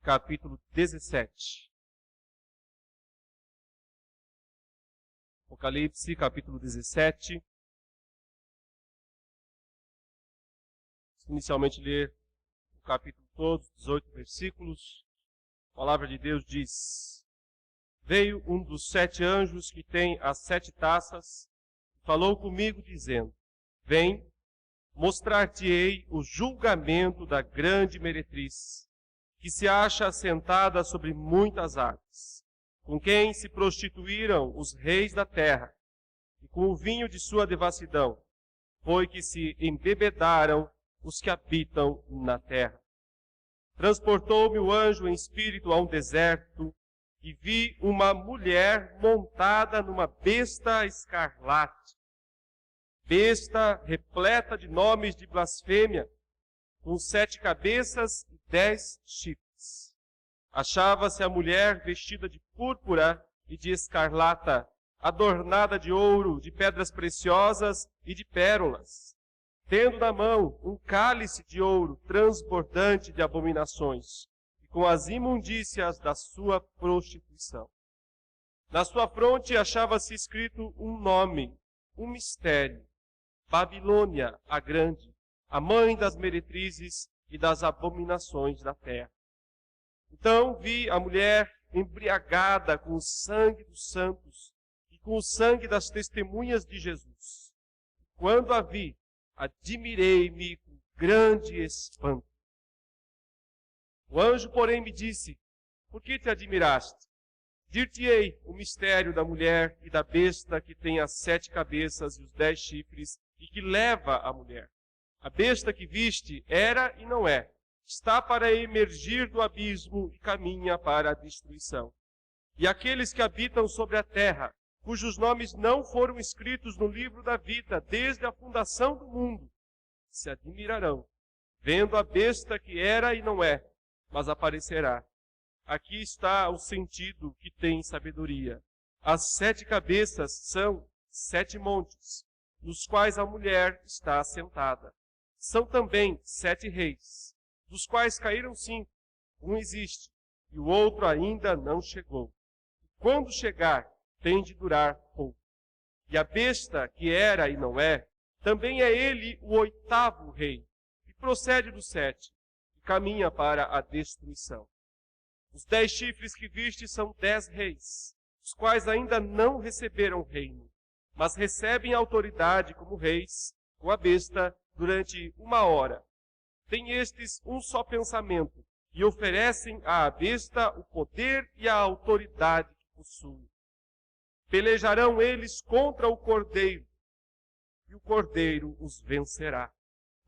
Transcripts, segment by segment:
capítulo 17. Apocalipse, capítulo 17. Inicialmente ler o capítulo todo, 18 versículos. A palavra de Deus diz: Veio um dos 7 anjos que tem as 7 taças, e falou comigo dizendo: Vem, mostrar-te-ei o julgamento da grande meretriz, que se acha assentada sobre muitas águas, com quem se prostituíram os reis da terra, e com o vinho de sua devassidão, foi que se embebedaram os que habitam na terra. Transportou-me o anjo em espírito a um deserto, e vi uma mulher montada numa besta escarlate, besta repleta de nomes de blasfêmia, com 7 cabeças e 10 chifres. Achava-se a mulher vestida de púrpura e de escarlata, adornada de ouro, de pedras preciosas e de pérolas, tendo na mão um cálice de ouro transbordante de abominações, e com as imundícias da sua prostituição. Na sua fronte achava-se escrito um nome, um mistério: Babilônia a Grande, a mãe das meretrizes e das abominações da terra. Então vi a mulher embriagada com o sangue dos santos e com o sangue das testemunhas de Jesus. Quando a vi, admirei-me com grande espanto. O anjo, porém, me disse: Por que te admiraste? Dir-te-ei o mistério da mulher e da besta que tem as 7 cabeças e os 10 chifres e que leva a mulher. A besta que viste era e não é. Está para emergir do abismo e caminha para a destruição. E aqueles que habitam sobre a terra, cujos nomes não foram escritos no livro da vida desde a fundação do mundo, se admirarão, vendo a besta que era e não é, mas aparecerá. Aqui está o sentido que tem sabedoria. As 7 cabeças são 7 montes, nos quais a mulher está assentada. São também 7 reis, dos quais caíram 5. Um existe, e o outro ainda não chegou. E quando chegar, tem de durar pouco. E a besta, que era e não é, também é ele o 8º rei, e procede do 7, e caminha para a destruição. Os 10 chifres que viste são 10 reis, os quais ainda não receberam reino, mas recebem autoridade como reis, com a besta, durante 1 hora. Têm estes um só pensamento, e oferecem à besta o poder e a autoridade que possuem. Pelejarão eles contra o Cordeiro, e o Cordeiro os vencerá,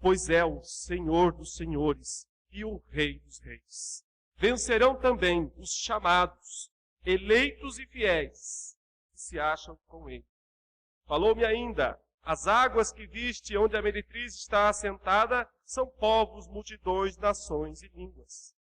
pois é o Senhor dos senhores e o Rei dos reis. Vencerão também os chamados, eleitos e fiéis, que se acham com ele. Falou-me ainda: as águas que viste onde a meretriz está assentada são povos, multidões, nações e línguas.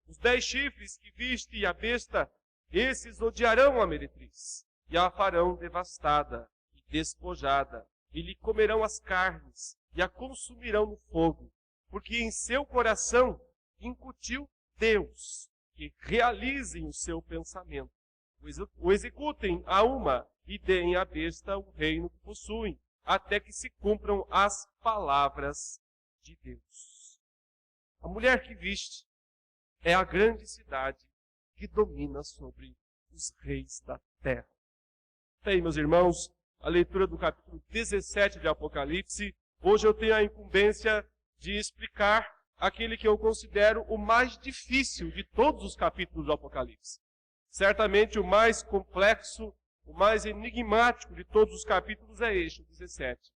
Os 10 chifres que viste e a besta, esses odiarão a meretriz, e a farão devastada e despojada, e lhe comerão as carnes, e a consumirão no fogo, porque em seu coração incutiu Deus, que realizem o seu pensamento, o executem a uma e deem à besta o reino que possuem, até que se cumpram as palavras de Deus. A mulher que viste é a grande cidade que domina sobre os reis da terra. Até aí, meus irmãos, a leitura do capítulo 17 de Apocalipse. Hoje eu tenho a incumbência de explicar aquele que eu considero o mais difícil de todos os capítulos do Apocalipse. Certamente o mais complexo, o mais enigmático de todos os capítulos é este, o 17.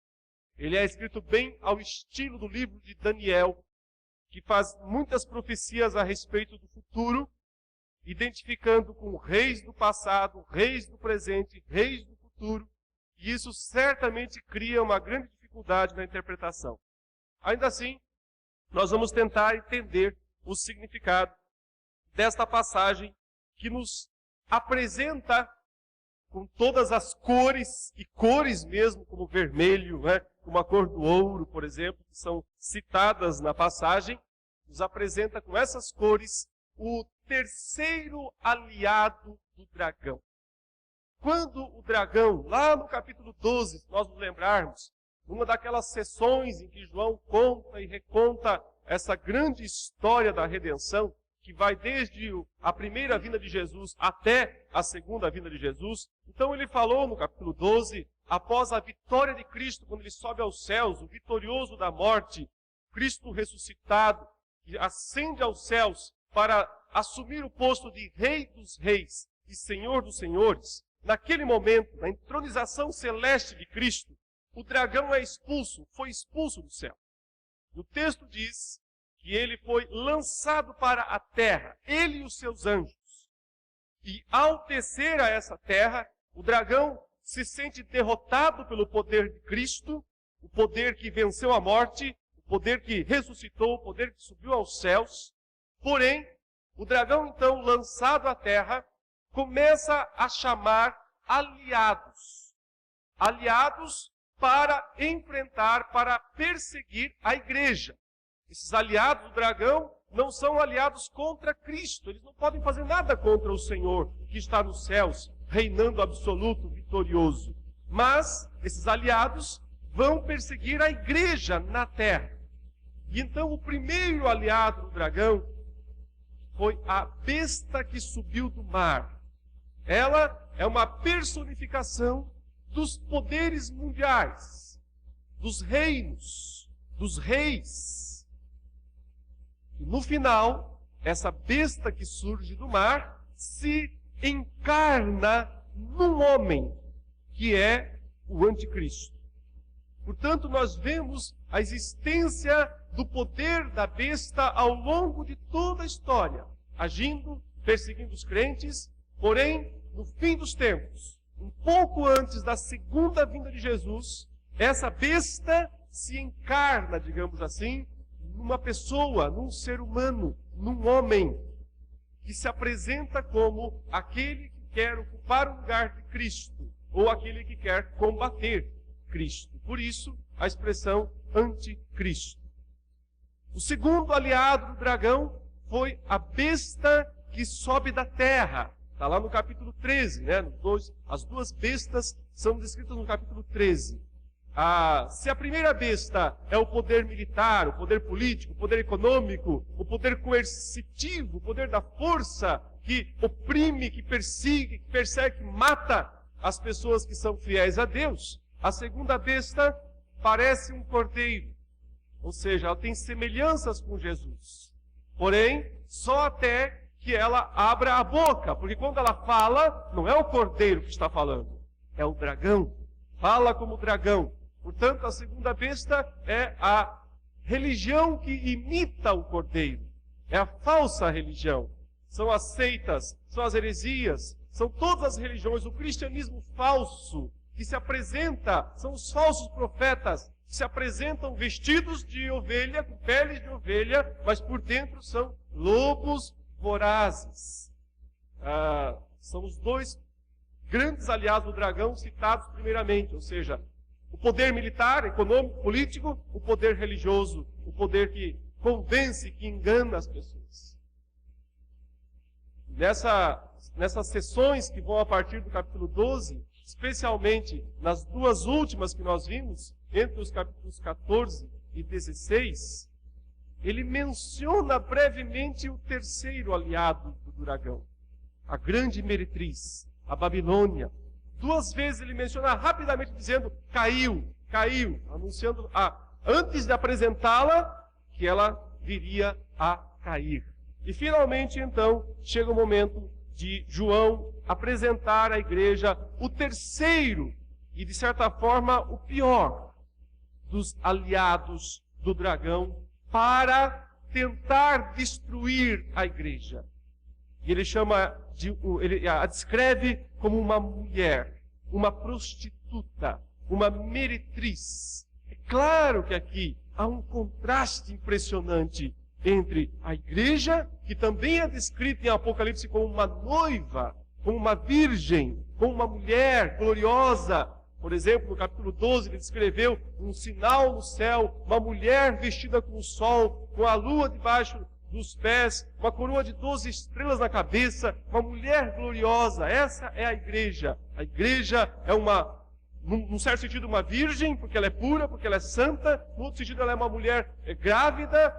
Ele é escrito bem ao estilo do livro de Daniel, que faz muitas profecias a respeito do futuro, identificando com reis do passado, reis do presente, reis do futuro, e isso certamente cria uma grande dificuldade na interpretação. Ainda assim, nós vamos tentar entender o significado desta passagem que nos apresenta com todas as cores, e cores mesmo, como vermelho, como a cor do ouro, por exemplo, que são citadas na passagem, nos apresenta com essas cores o terceiro aliado do dragão. Quando o dragão, lá no capítulo 12, se nós nos lembrarmos, numa daquelas sessões em que João conta e reconta essa grande história da redenção, que vai desde a primeira vinda de Jesus até a segunda vinda de Jesus. Então ele falou no capítulo 12, após a vitória de Cristo, quando ele sobe aos céus, o vitorioso da morte, Cristo ressuscitado, que ascende aos céus para assumir o posto de Rei dos Reis e Senhor dos Senhores. Naquele momento, na entronização celeste de Cristo, o dragão é expulso, foi expulso do céu. E o texto diz que ele foi lançado para a terra, ele e os seus anjos. E ao descer a essa terra, o dragão se sente derrotado pelo poder de Cristo, o poder que venceu a morte, o poder que ressuscitou, o poder que subiu aos céus. Porém, o dragão, então, lançado à terra, começa a chamar aliados. Aliados para enfrentar, para perseguir a igreja. Esses aliados do dragão não são aliados contra Cristo. Eles não podem fazer nada contra o Senhor, que está nos céus, reinando absoluto, vitorioso. Mas esses aliados vão perseguir a igreja na terra. E então o primeiro aliado do dragão foi a besta que subiu do mar. Ela é uma personificação dos poderes mundiais, dos reinos, dos reis. E no final, essa besta que surge do mar se encarna num homem, que é o anticristo. Portanto, nós vemos a existência do poder da besta ao longo de toda a história, agindo, perseguindo os crentes, porém, no fim dos tempos, um pouco antes da segunda vinda de Jesus, essa besta se encarna, digamos assim, numa pessoa, num ser humano, num homem, que se apresenta como aquele que quer ocupar o lugar de Cristo, ou aquele que quer combater Cristo. Por isso, a expressão anticristo. O segundo aliado do dragão foi a besta que sobe da terra. Está lá no capítulo 13, né? As duas bestas são descritas no capítulo 13. Se a primeira besta é o poder militar, o poder político, o poder econômico, o poder coercitivo, o poder da força, que oprime, que persegue, que mata as pessoas que são fiéis a Deus, a segunda besta parece um cordeiro, ou seja, ela tem semelhanças com Jesus. Porém, só até que ela abra a boca, porque quando ela fala, não é o cordeiro que está falando, é o dragão. Fala como dragão. Portanto, a segunda besta é a religião que imita o cordeiro. É a falsa religião. São as seitas, são as heresias, são todas as religiões, o cristianismo falso, que se apresenta, são os falsos profetas, que se apresentam vestidos de ovelha, com peles de ovelha, mas por dentro são lobos vorazes. São os dois grandes aliados do dragão citados primeiramente, ou seja, o poder militar, econômico, político, o poder religioso, o poder que convence, que engana as pessoas. Nessas sessões que vão a partir do capítulo 12, especialmente nas duas últimas que nós vimos, entre os capítulos 14 e 16, ele menciona brevemente o terceiro aliado do dragão, a grande meretriz, a Babilônia. Duas vezes ele menciona rapidamente dizendo, caiu, anunciando, antes de apresentá-la, que ela viria a cair. E finalmente, então, chega o momento de João apresentar à igreja o terceiro, e de certa forma o pior, dos aliados do dragão, para tentar destruir a igreja. E ele ele a descreve como uma mulher, uma prostituta, uma meretriz. É claro que aqui há um contraste impressionante entre a igreja, que também é descrita em Apocalipse como uma noiva, como uma virgem, como uma mulher gloriosa. Por exemplo, no capítulo 12, ele descreveu um sinal no céu, uma mulher vestida com o sol, com a lua debaixo dos pés, uma coroa de 12 estrelas na cabeça, uma mulher gloriosa. Essa é a igreja. A igreja é num certo sentido, uma virgem, porque ela é pura, porque ela é santa. No outro sentido, ela é uma mulher grávida,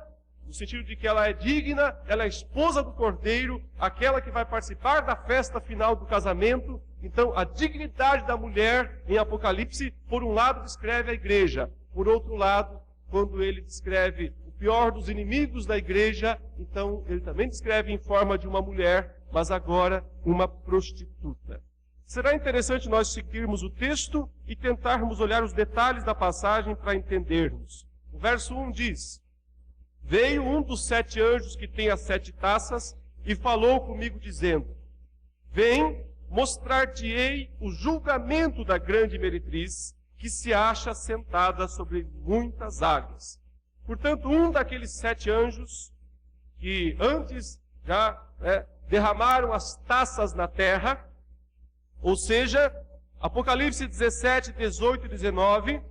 no sentido de que ela é digna, ela é esposa do Cordeiro, aquela que vai participar da festa final do casamento. Então, a dignidade da mulher em Apocalipse, por um lado, descreve a igreja. Por outro lado, quando ele descreve o pior dos inimigos da igreja, então ele também descreve em forma de uma mulher, mas agora uma prostituta. Será interessante nós seguirmos o texto e tentarmos olhar os detalhes da passagem para entendermos. O verso 1 diz: Veio um dos 7 anjos que tem as 7 taças e falou comigo dizendo: Vem, mostrar-te-ei o julgamento da grande meretriz, que se acha sentada sobre muitas águas. Portanto, um daqueles 7 anjos, que antes já derramaram as taças na terra, ou seja, Apocalipse 17, 18 e 19,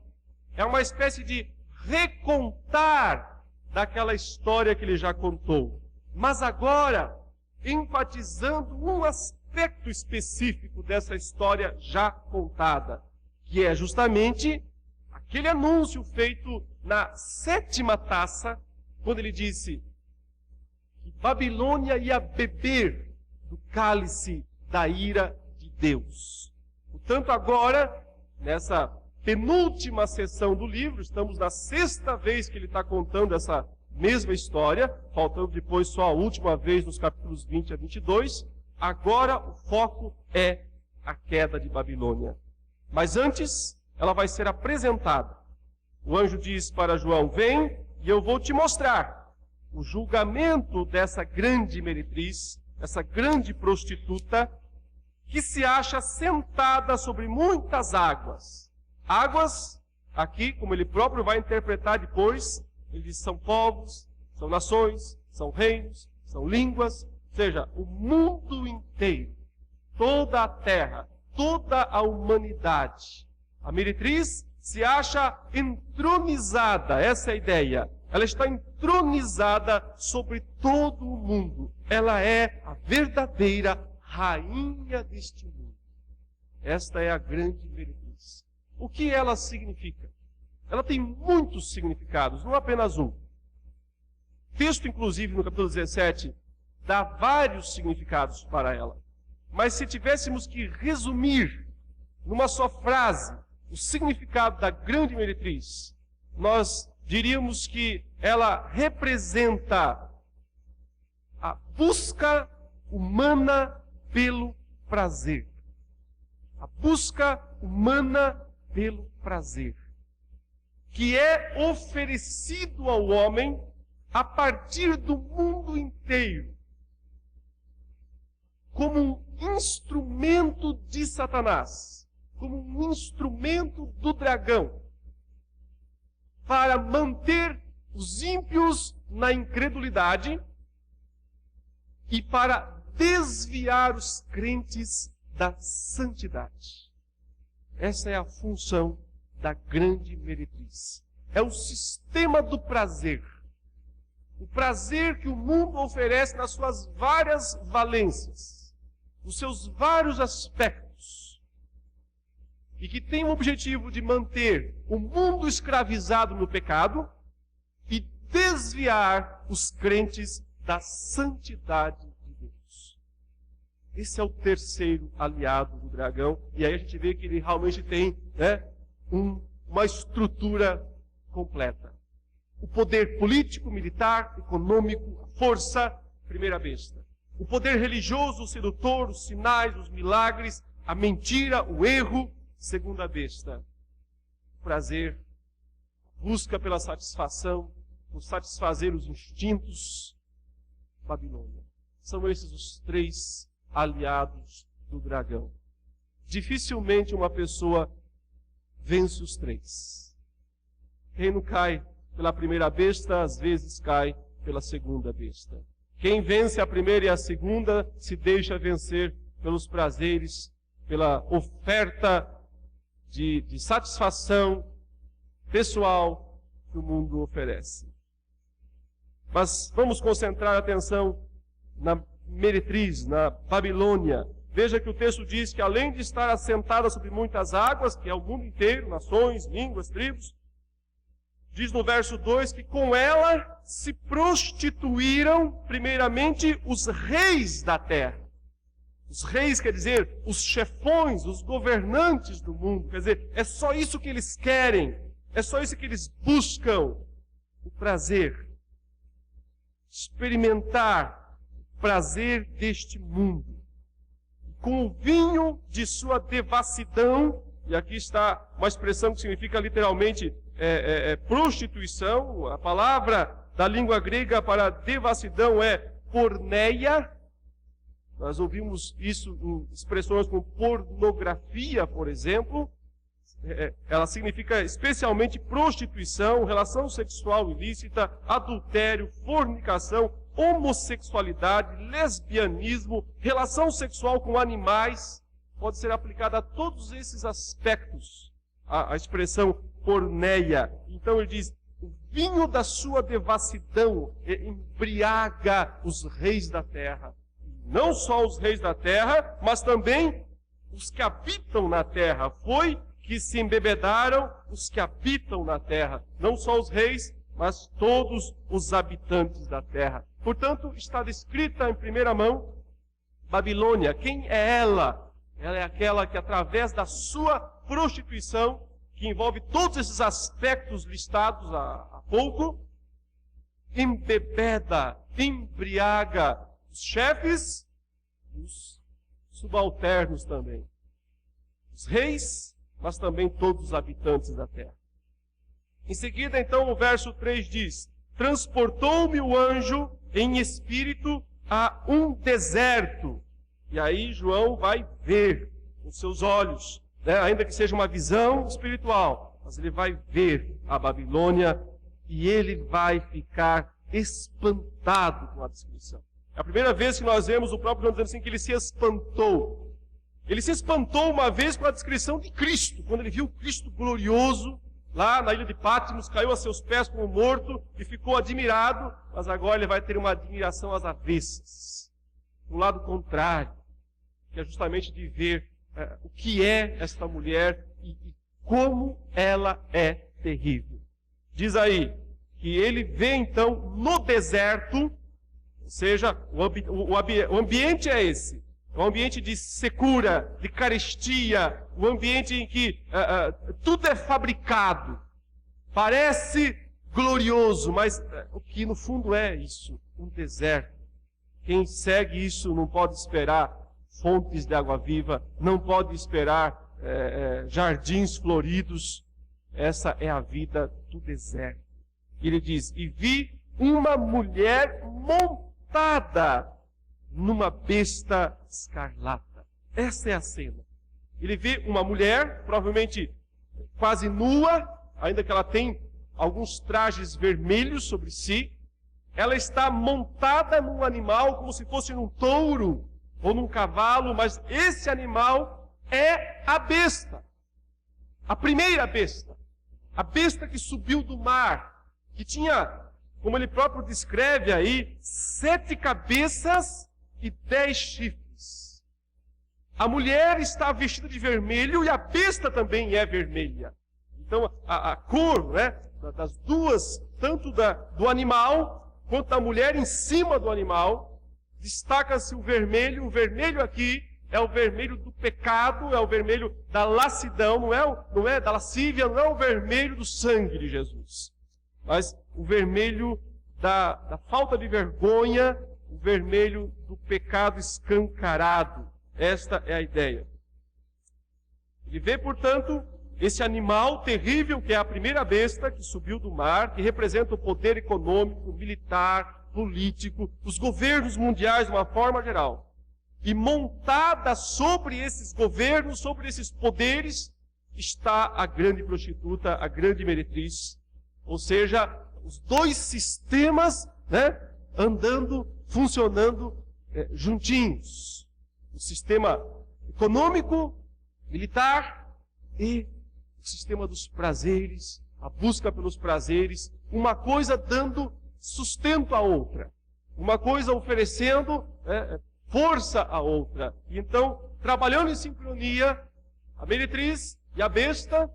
é uma espécie de recontar daquela história que ele já contou. Mas agora, enfatizando um aspecto específico dessa história já contada, que é justamente aquele anúncio feito na 7ª taça, quando ele disse que Babilônia ia beber do cálice da ira de Deus. Portanto, agora, nessa penúltima sessão do livro, estamos na 6ª vez que ele está contando essa mesma história, faltando depois só a última vez nos capítulos 20 a 22. Agora o foco é a queda de Babilônia. Mas antes, ela vai ser apresentada. O anjo diz para João: Vem e eu vou te mostrar o julgamento dessa grande meretriz, essa grande prostituta, que se acha sentada sobre muitas águas. Águas, aqui, como ele próprio vai interpretar depois, ele diz: são povos, são nações, são reinos, são línguas, ou seja, o mundo inteiro, toda a terra, toda a humanidade. A meretriz se acha entronizada, essa é a ideia. Ela está entronizada sobre todo o mundo. Ela é a verdadeira rainha deste mundo. Esta é a grande meretriz. O que ela significa? Ela tem muitos significados, não apenas um. O texto, inclusive, no capítulo 17, dá vários significados para ela. Mas se tivéssemos que resumir numa só frase o significado da grande meretriz, nós diríamos que ela representa a busca humana pelo prazer. A busca humana pelo prazer, que é oferecido ao homem a partir do mundo inteiro, como um instrumento de Satanás, como um instrumento do dragão, para manter os ímpios na incredulidade e para desviar os crentes da santidade. Essa é a função da grande meretriz. É o sistema do prazer. O prazer que o mundo oferece nas suas várias valências, nos seus vários aspectos, e que tem o objetivo de manter o mundo escravizado no pecado e desviar os crentes da santidade de Deus. Esse é o terceiro aliado do dragão, e aí a gente vê que ele realmente tem uma estrutura completa. O poder político, militar, econômico, a força, primeira besta. O poder religioso, o sedutor, os sinais, os milagres, a mentira, o erro, segunda besta. O prazer, a busca pela satisfação, por satisfazer os instintos, Babilônia. São esses os 3 aliados do dragão. Dificilmente uma pessoa vence os 3. Quem não cai pela primeira besta, às vezes cai pela segunda besta. Quem vence a primeira e a segunda, se deixa vencer pelos prazeres, pela oferta de satisfação pessoal que o mundo oferece. Mas vamos concentrar a atenção na meretriz, na Babilônia. Veja que o texto diz que além de estar assentada sobre muitas águas, que é o mundo inteiro, nações, línguas, tribos, diz no verso 2 que com ela se prostituíram primeiramente os reis da terra. Os reis quer dizer os chefões, os governantes do mundo. Quer dizer, é só isso que eles querem. É só isso que eles buscam. O prazer. Experimentar o prazer deste mundo. Com o vinho de sua devassidão, e aqui está uma expressão que significa literalmente prostituição. A palavra da língua grega para devassidão é porneia. Nós ouvimos isso em expressões como pornografia, por exemplo. Ela significa especialmente prostituição, relação sexual ilícita, adultério, fornicação, homossexualidade, lesbianismo, relação sexual com animais. Pode ser aplicada a todos esses aspectos, a expressão porneia. Então ele diz, o vinho da sua devassidão embriaga os reis da terra. Não só os reis da terra, mas também os que habitam na terra. Foi que se embebedaram os que habitam na terra. Não só os reis, mas todos os habitantes da terra. Portanto, está descrita em primeira mão Babilônia. Quem é ela? Ela é aquela que, através da sua prostituição, que envolve todos esses aspectos listados há pouco, embebeda, embriaga os chefes e os subalternos também. Os reis, mas também todos os habitantes da terra. Em seguida, então, o verso 3 diz, transportou-me o anjo em espírito a um deserto. E aí João vai ver com seus olhos, né? Ainda que seja uma visão espiritual, mas ele vai ver a Babilônia e ele vai ficar espantado com a descrição. É a primeira vez que nós vemos o próprio João dizendo assim que ele se espantou. Ele se espantou uma vez com a descrição de Cristo, quando ele viu Cristo glorioso, lá na ilha de Patmos, caiu a seus pés como morto e ficou admirado, mas agora ele vai ter uma admiração às avessas, do lado contrário, que é justamente de ver o que é esta mulher e como ela é terrível. Diz aí que ele vê então no deserto, ou seja, o ambiente é esse. É um ambiente de secura, de carestia, um ambiente em que tudo é fabricado. Parece glorioso, mas o que no fundo é isso, um deserto. Quem segue isso não pode esperar fontes de água viva, não pode esperar jardins floridos. Essa é a vida do deserto. E ele diz, e vi uma mulher montada numa besta escarlata. Essa é a cena. Ele vê uma mulher, provavelmente quase nua, ainda que ela tem alguns trajes vermelhos sobre si. Ela está montada num animal como se fosse num touro ou num cavalo, mas esse animal é a besta. A primeira besta. A besta que subiu do mar, que tinha, como ele próprio descreve aí, 7 cabeças e 10 chifres. A mulher está vestida de vermelho e a besta também é vermelha. Então a cor, né, das duas, tanto do animal quanto da mulher em cima do animal, destaca-se o vermelho. O vermelho aqui é o vermelho do pecado, é o vermelho da lassidão, não é da lascívia, não é o vermelho do sangue de Jesus, mas o vermelho da falta de vergonha, o vermelho do pecado escancarado. Esta é a ideia. Ele vê, portanto, esse animal terrível que é a primeira besta que subiu do mar, que representa o poder econômico, militar, político, os governos mundiais de uma forma geral. E montada sobre esses governos, sobre esses poderes, está a grande prostituta, a grande meretriz. Ou seja, os dois sistemas, né, andando, funcionando juntinhos. O sistema econômico, militar e o sistema dos prazeres, a busca pelos prazeres, uma coisa dando sustento à outra. Uma coisa oferecendo força à outra. E então, trabalhando em sincronia, a meretriz e a besta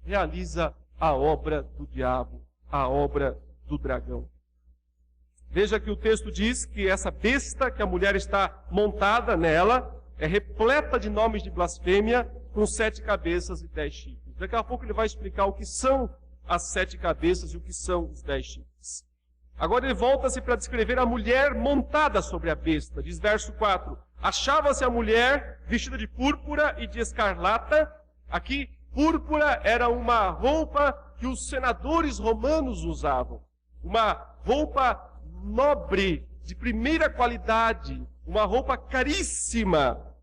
realiza a obra do diabo, a obra do dragão. Veja que o texto diz que essa besta, que a mulher está montada nela, é repleta de nomes de blasfêmia, com 7 cabeças e 10 chifres. Daqui a pouco ele vai explicar o que são as 7 cabeças e o que são os 10 chifres. Agora ele volta-se para descrever a mulher montada sobre a besta. Diz verso 4. Achava-se a mulher vestida de púrpura e de escarlata. Aqui, púrpura era uma roupa que os senadores romanos usavam. Uma roupa nobre, de primeira qualidade. Uma roupa caríssima.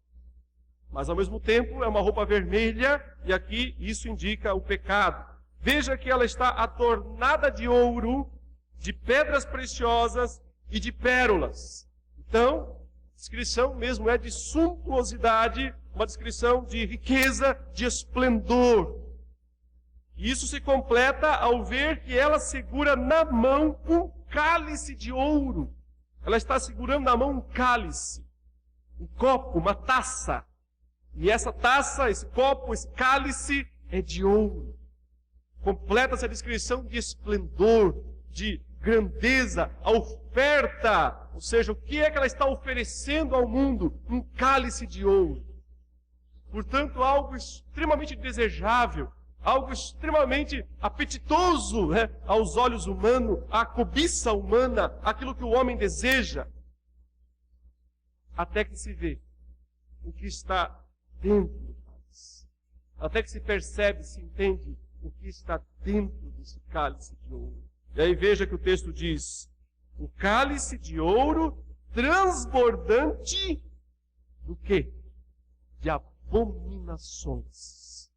Mas ao mesmo tempo é uma roupa vermelha. E aqui isso indica o pecado. Veja que ela está adornada de ouro, de pedras preciosas e de pérolas. Então, a descrição mesmo é de suntuosidade, uma descrição de riqueza, de esplendor. E isso se completa ao ver que ela segura na mão um cálice de ouro. Ela está segurando na mão um cálice, um copo, uma taça. E essa taça, esse copo, esse cálice é de ouro. Completa-se a descrição de esplendor, de grandeza, a oferta, ou seja, o que é que ela está oferecendo ao mundo? Um cálice de ouro. Portanto, algo extremamente desejável, algo extremamente apetitoso, aos olhos humanos, à cobiça humana, aquilo que o homem deseja. Até que se vê o que está dentro do cálice. Até que se percebe, se entende o que está dentro desse cálice de ouro. E aí veja que o texto diz, o cálice de ouro transbordante do quê? De abominações.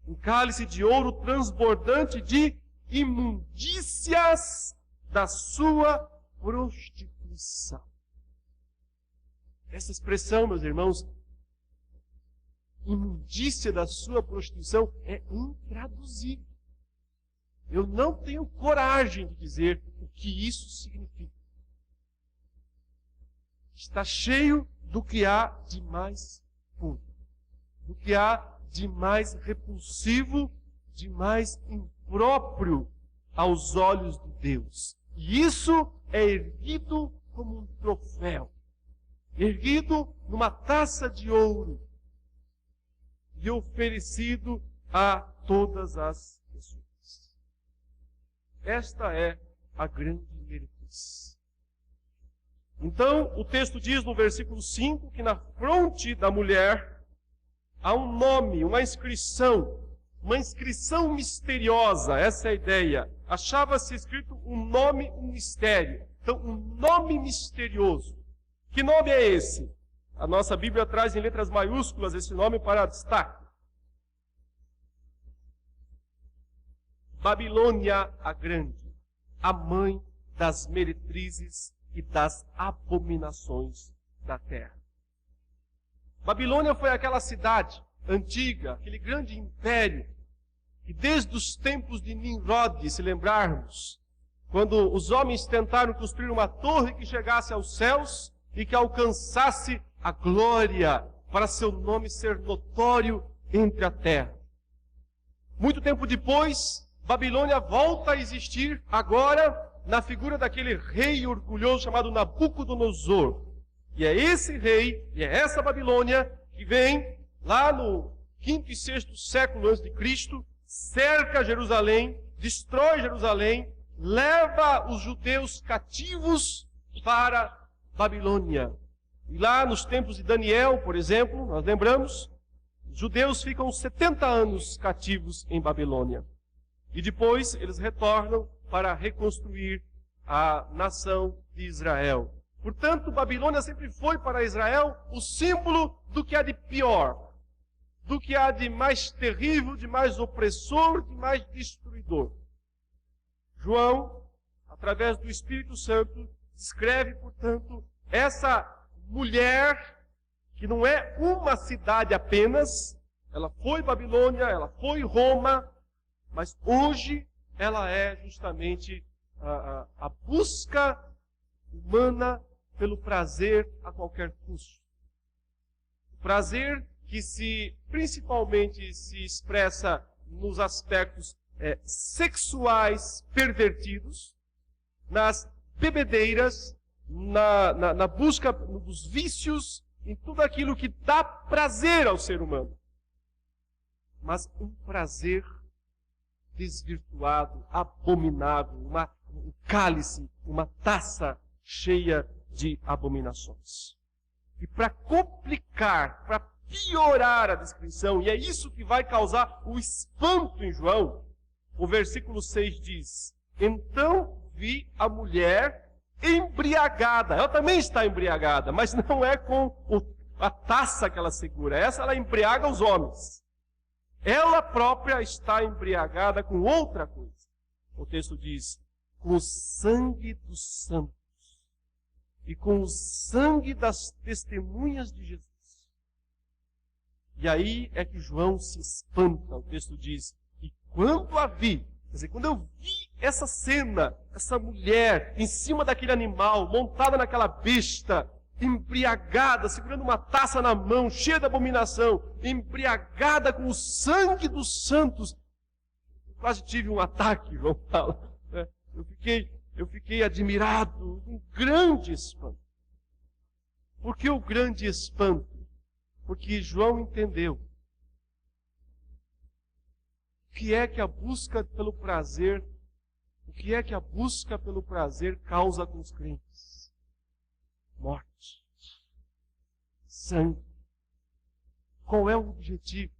Um cálice de ouro transbordante de imundícias da sua prostituição. Essa expressão, meus irmãos, imundícia da sua prostituição, é intraduzível. Eu não tenho coragem de dizer o que isso significa. Está cheio do que há de mais puro, do que há de mais repulsivo, de mais impróprio aos olhos de Deus. E isso é erguido como um troféu, erguido numa taça de ouro e oferecido a todas as pessoas. Esta é a grande meretriz. Então, o texto diz no versículo 5 que na fronte da mulher há um nome, uma inscrição misteriosa, essa é a ideia. Achava-se escrito um nome, um mistério. Então, um nome misterioso. Que nome é esse? A nossa Bíblia traz em letras maiúsculas esse nome para destaque. Babilônia a Grande, a mãe das meretrizes e das abominações da terra. Babilônia foi aquela cidade antiga, aquele grande império, que desde os tempos de Nimrod, se lembrarmos, quando os homens tentaram construir uma torre que chegasse aos céus e que alcançasse a glória para seu nome ser notório entre a terra. Muito tempo depois, Babilônia volta a existir agora na figura daquele rei orgulhoso chamado Nabucodonosor. E é esse rei, e é essa Babilônia que vem lá no 5º e 6º século antes de Cristo, cerca Jerusalém, destrói Jerusalém, leva os judeus cativos para Babilônia. E lá nos tempos de Daniel, por exemplo, nós lembramos, os judeus ficam 70 anos cativos em Babilônia. E depois eles retornam para reconstruir a nação de Israel. Portanto, Babilônia sempre foi para Israel o símbolo do que há de pior, do que há de mais terrível, de mais opressor, de mais destruidor. João, através do Espírito Santo, descreve, portanto, essa mulher que não é uma cidade apenas, ela foi Babilônia, ela foi Roma, mas hoje ela é justamente a busca humana pelo prazer a qualquer custo. Prazer que principalmente se expressa nos aspectos sexuais pervertidos, nas bebedeiras, na busca dos vícios, em tudo aquilo que dá prazer ao ser humano. Mas um prazer desvirtuado, abominável, um cálice, uma taça cheia de abominações. E para complicar, para piorar a descrição, e é isso que vai causar o espanto em João, o versículo 6 diz: então vi a mulher embriagada. Ela também está embriagada, mas não é com a taça que ela segura. Essa ela embriaga os homens. Ela própria está embriagada com outra coisa. O texto diz: com o sangue dos santos e com o sangue das testemunhas de Jesus. E aí é que João se espanta. O texto diz: e quando a vi, quer dizer, quando eu vi essa cena, essa mulher em cima daquele animal, montada naquela besta, embriagada, segurando uma taça na mão, cheia de abominação, embriagada com o sangue dos santos, quase tive um ataque, João fala. Eu fiquei admirado, um grande espanto. Por que o grande espanto? Porque João entendeu o que é que a busca pelo prazer, causa com os crentes? Morte, sangue. Qual é o objetivo?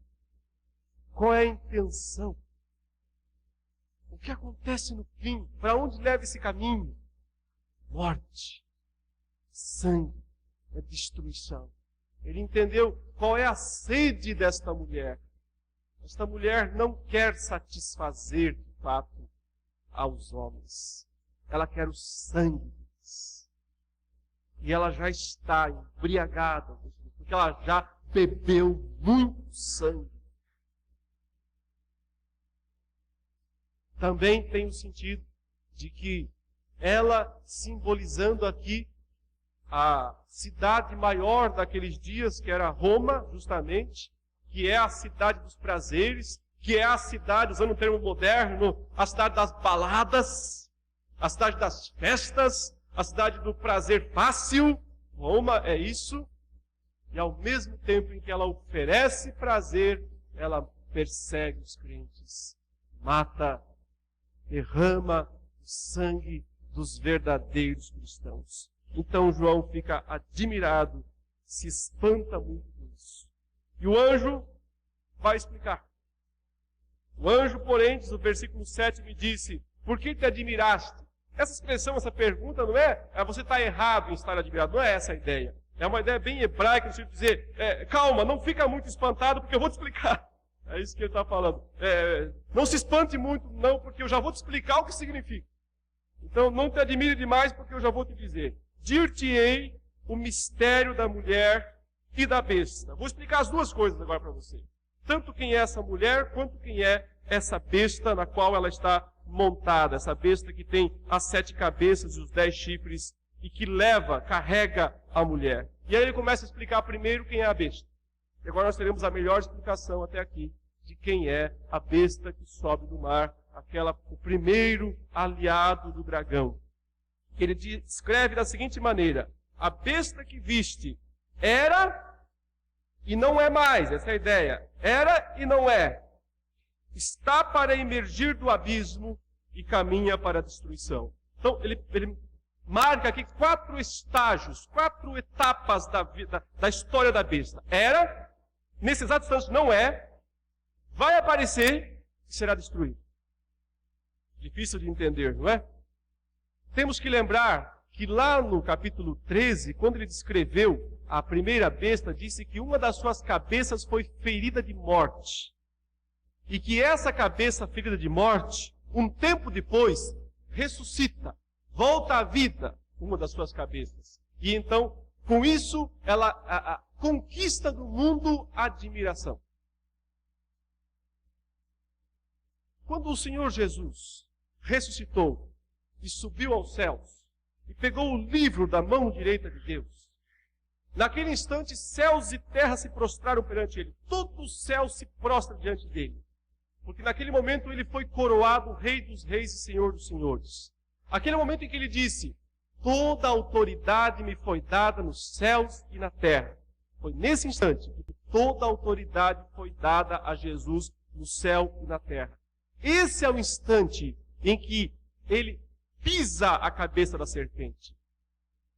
Qual é a intenção? O que acontece no fim? Para onde leva esse caminho? Morte, sangue, é destruição. Ele entendeu qual é a sede desta mulher. Esta mulher não quer satisfazer, de fato, aos homens. Ela quer o sangue deles. E ela já está embriagada, porque ela já bebeu muito sangue. Também tem o sentido de que ela, simbolizando aqui a cidade maior daqueles dias, que era Roma, justamente, que é a cidade dos prazeres, que é a cidade, usando um termo moderno, a cidade das baladas, a cidade das festas, a cidade do prazer fácil. Roma é isso. E ao mesmo tempo em que ela oferece prazer, ela persegue os crentes, mata, derrama o sangue dos verdadeiros cristãos. Então João fica admirado, se espanta muito com isso. E o anjo vai explicar. O anjo, porém, diz o versículo 7, me disse: por que te admiraste? Essa expressão, essa pergunta não é você está errado em estar admirado, não é essa a ideia. É uma ideia bem hebraica, no sentido de dizer, calma, não fica muito espantado, porque eu vou te explicar. É isso que ele está falando. Não se espante muito, não, porque eu já vou te explicar o que significa. Então, não te admire demais, porque eu já vou te dizer. Dir-te-ei o mistério da mulher e da besta. Vou explicar as duas coisas agora para você. Tanto quem é essa mulher, quanto quem é essa besta na qual ela está montada. Essa besta que tem as 7 cabeças e os 10 chifres e que carrega a mulher. E aí ele começa a explicar primeiro quem é a besta. E agora nós teremos a melhor explicação até aqui de quem é a besta que sobe do mar, o primeiro aliado do dragão. Ele descreve da seguinte maneira: a besta que viste era e não é mais, essa é a ideia. Era e não é. Está para emergir do abismo e caminha para a destruição. Então, ele marca aqui 4 estágios, 4 etapas da história da besta. Era, nesse exato instante não é, vai aparecer e será destruído. Difícil de entender, não é? Temos que lembrar que lá no capítulo 13, quando ele descreveu a primeira besta, disse que uma das suas cabeças foi ferida de morte. E que essa cabeça ferida de morte, um tempo depois, ressuscita, volta à vida, uma das suas cabeças. E então, com isso, ela conquista do mundo a admiração. Quando o Senhor Jesus ressuscitou, e subiu aos céus, e pegou o livro da mão direita de Deus. Naquele instante, céus e terra se prostraram perante ele. Todo o céu se prostra diante dele. Porque naquele momento ele foi coroado Rei dos Reis e Senhor dos Senhores. Aquele momento em que ele disse: toda a autoridade me foi dada nos céus e na terra. Foi nesse instante que toda a autoridade foi dada a Jesus no céu e na terra. Esse é o instante em que ele pisa a cabeça da serpente,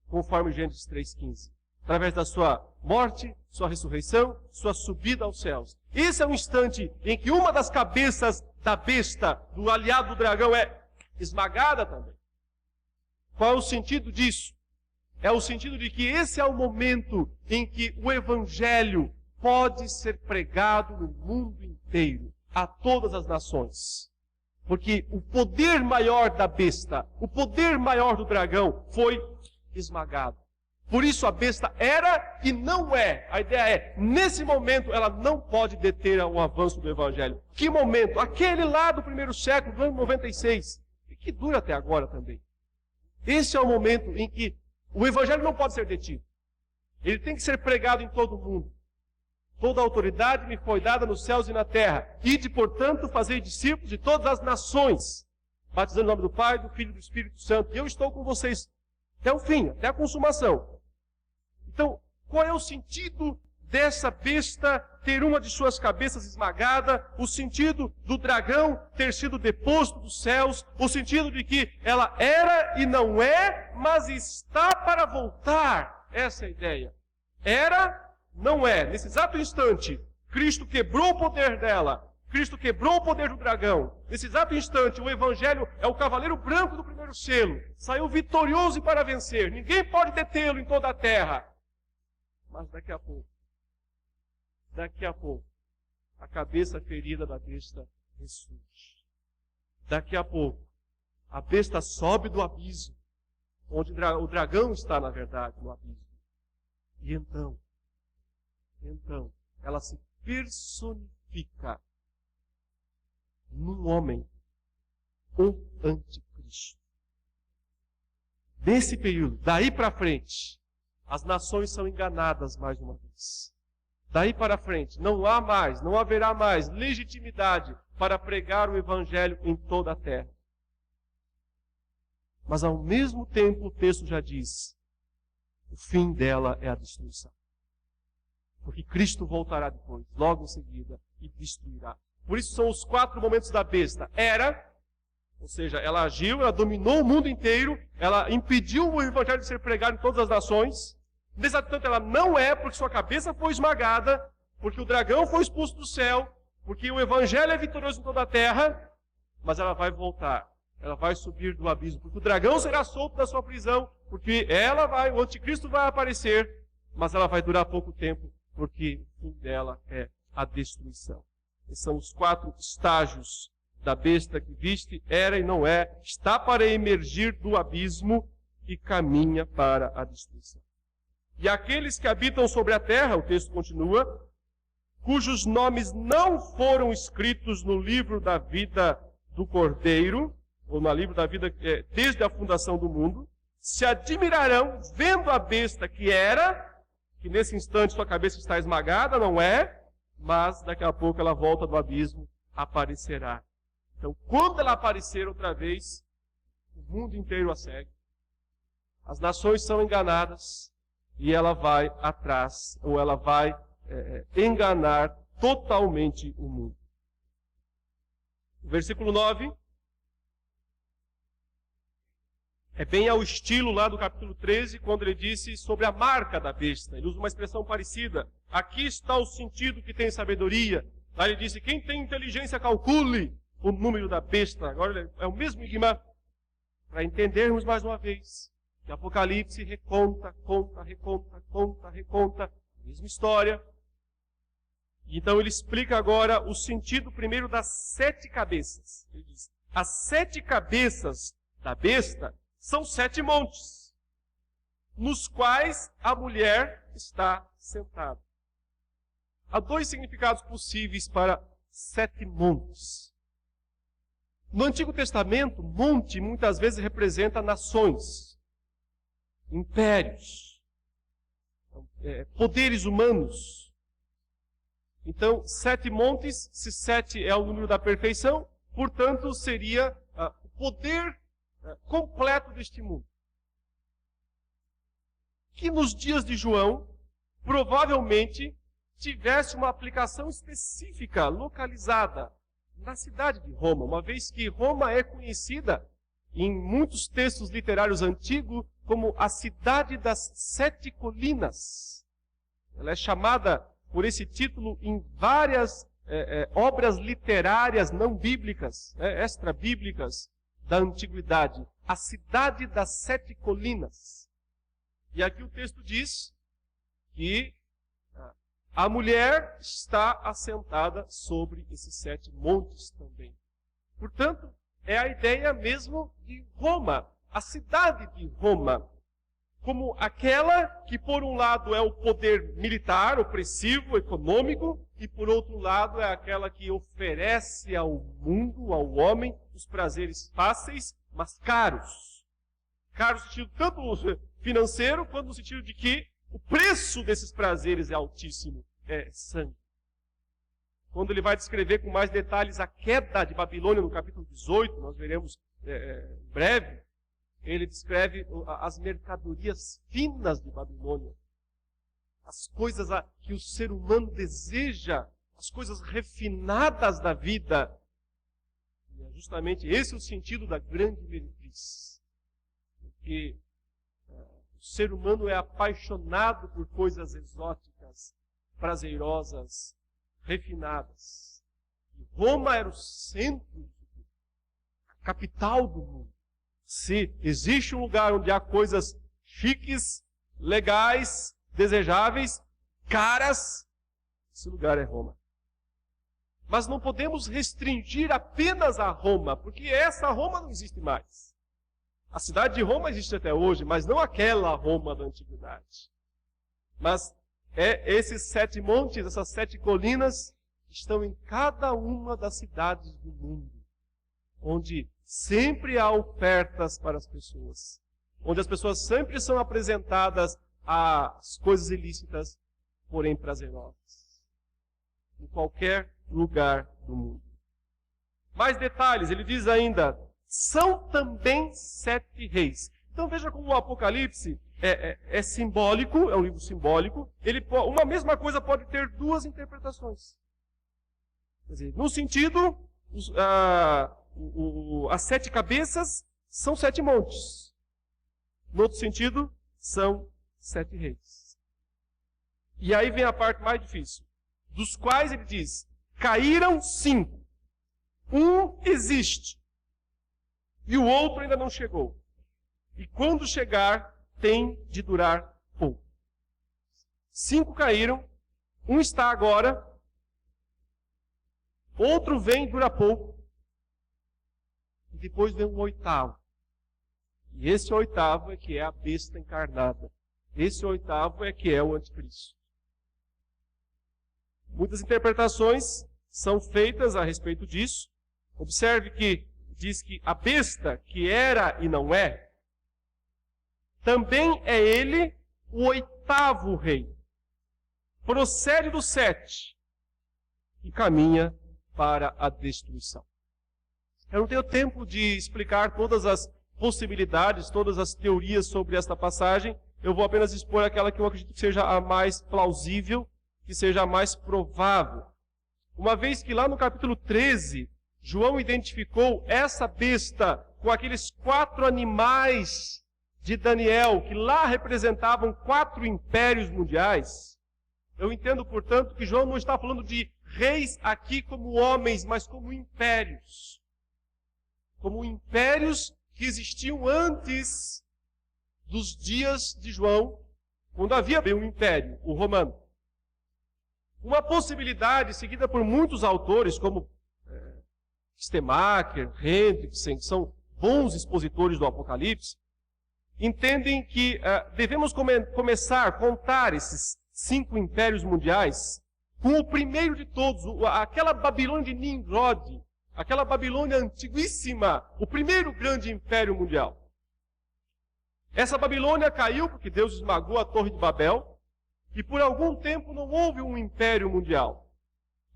conforme Gênesis 3,15. Através da sua morte, sua ressurreição, sua subida aos céus. Esse é o instante em que uma das cabeças da besta, do aliado do dragão, é esmagada também. Qual é o sentido disso? É o sentido de que esse é o momento em que o Evangelho pode ser pregado no mundo inteiro, a todas as nações. Porque o poder maior da besta, o poder maior do dragão foi esmagado. Por isso a besta era e não é. A ideia é, nesse momento ela não pode deter o avanço do Evangelho. Que momento? Aquele lá do primeiro século, do ano 96, e que dura até agora também. Esse é o momento em que o Evangelho não pode ser detido. Ele tem que ser pregado em todo o mundo. Toda a autoridade me foi dada nos céus e na terra. Ide, portanto, fazer discípulos de todas as nações, batizando em nome do Pai, do Filho e do Espírito Santo. E eu estou com vocês até o fim, até a consumação. Então, qual é o sentido dessa besta ter uma de suas cabeças esmagada? O sentido do dragão ter sido deposto dos céus? O sentido de que ela era e não é, mas está para voltar? Essa é a ideia. Era, não é. Nesse exato instante, Cristo quebrou o poder dela. Cristo quebrou o poder do dragão. Nesse exato instante, o Evangelho é o cavaleiro branco do primeiro selo. Saiu vitorioso para vencer. Ninguém pode detê-lo em toda a terra. Mas daqui a pouco, a cabeça ferida da besta ressurge. Daqui a pouco, a besta sobe do abismo, onde o dragão está, na verdade, no abismo. E então, ela se personifica num homem, o anticristo. Nesse período, daí para frente, as nações são enganadas mais uma vez. Daí para frente, não haverá mais legitimidade para pregar o Evangelho em toda a terra. Mas ao mesmo tempo o texto já diz, o fim dela é a destruição. Porque Cristo voltará depois, logo em seguida, e destruirá. Por isso são os 4 momentos da besta. Era, ou seja, ela agiu, ela dominou o mundo inteiro, ela impediu o Evangelho de ser pregado em todas as nações. Nesse entanto, ela não é, porque sua cabeça foi esmagada, porque o dragão foi expulso do céu, porque o Evangelho é vitorioso em toda a terra, mas ela vai voltar, ela vai subir do abismo, porque o dragão será solto da sua prisão, porque o anticristo vai aparecer, mas ela vai durar pouco tempo, porque o fim dela é a destruição. Esses são os 4 estágios da besta que viste, era e não é, está para emergir do abismo e caminha para a destruição. E aqueles que habitam sobre a terra, o texto continua, cujos nomes não foram escritos no livro da vida do Cordeiro, ou no livro da vida desde a fundação do mundo, se admirarão vendo a besta que era, que nesse instante sua cabeça está esmagada, não é, mas daqui a pouco ela volta do abismo, aparecerá. Então, quando ela aparecer outra vez, o mundo inteiro a segue. As nações são enganadas, e ela vai atrás, ou ela vai enganar totalmente o mundo. O versículo 9 é bem ao estilo lá do capítulo 13, quando ele disse sobre a marca da besta. Ele usa uma expressão parecida. Aqui está o sentido que tem sabedoria. Lá ele disse, quem tem inteligência calcule o número da besta. Agora é o mesmo enigma para entendermos mais uma vez. Que Apocalipse reconta, mesma história. Então ele explica agora o sentido primeiro das 7 cabeças. Ele diz, as 7 cabeças da besta são 7 montes, nos quais a mulher está sentada. Há 2 significados possíveis para 7 montes. No Antigo Testamento, monte muitas vezes representa nações, impérios, poderes humanos. Então, 7 montes, se 7 é o número da perfeição, portanto, seria o poder completo deste mundo. Que nos dias de João, provavelmente, tivesse uma aplicação específica, localizada, na cidade de Roma, uma vez que Roma é conhecida em muitos textos literários antigos como a cidade das 7 colinas. Ela é chamada por esse título em várias obras literárias não bíblicas, extra-bíblicas da antiguidade. A cidade das 7 colinas. E aqui o texto diz que a mulher está assentada sobre esses 7 montes também. Portanto, é a ideia mesmo de Roma, a cidade de Roma, como aquela que, por um lado, é o poder militar, opressivo, econômico, e, por outro lado, é aquela que oferece ao mundo, ao homem, os prazeres fáceis, mas caros. Caros no sentido tanto financeiro, quanto no sentido de que o preço desses prazeres é altíssimo, é sangue. Quando ele vai descrever com mais detalhes a queda de Babilônia no capítulo 18, nós veremos em breve, ele descreve as mercadorias finas de Babilônia. As coisas que o ser humano deseja, as coisas refinadas da vida. E é justamente esse o sentido da grande meretriz. Porque o ser humano é apaixonado por coisas exóticas, prazerosas, refinadas. E Roma era o centro, a capital do mundo. Se existe um lugar onde há coisas chiques, legais, desejáveis, caras, esse lugar é Roma. Mas não podemos restringir apenas a Roma, porque essa Roma não existe mais. A cidade de Roma existe até hoje, mas não aquela Roma da antiguidade. Mas esses 7 montes, essas 7 colinas, estão em cada uma das cidades do mundo, onde sempre há ofertas para as pessoas, onde as pessoas sempre são apresentadas às coisas ilícitas, porém prazerosas, em qualquer lugar do mundo. Mais detalhes, ele diz ainda, são também 7 reis. Então veja como o Apocalipse é simbólico, é um livro simbólico. Uma mesma coisa pode ter 2 interpretações. Quer dizer, num sentido, as 7 cabeças são 7 montes. No outro sentido, são 7 reis. E aí vem a parte mais difícil. Dos quais ele diz, caíram 5. Um existe. E o outro ainda não chegou. E quando chegar, tem de durar pouco. 5 caíram, um está agora, outro vem e dura pouco, e depois vem um 8º. E esse 8º é que é a besta encarnada. Esse 8º é que é o anticristo. Muitas interpretações são feitas a respeito disso. Observe que diz que a besta, que era e não é, também é ele o 8º rei. Procede do 7 e caminha para a destruição. Eu não tenho tempo de explicar todas as possibilidades, todas as teorias sobre esta passagem. Eu vou apenas expor aquela que eu acredito que seja a mais plausível, que seja a mais provável. Uma vez que lá no capítulo 13, João identificou essa besta com aqueles 4 animais de Daniel, que lá representavam 4 impérios mundiais. Eu entendo, portanto, que João não está falando de reis aqui como homens, mas como impérios. Como impérios que existiam antes dos dias de João, quando havia um império, o romano. Uma possibilidade seguida por muitos autores, como Stemacher, Hendrickson, que são bons expositores do Apocalipse, entendem que devemos começar a contar esses 5 impérios mundiais com o primeiro de todos, aquela Babilônia de Nimrod, Aquela Babilônia antiguíssima, o primeiro grande império mundial. Essa Babilônia caiu porque Deus esmagou a Torre de Babel, e por algum tempo não houve um império mundial.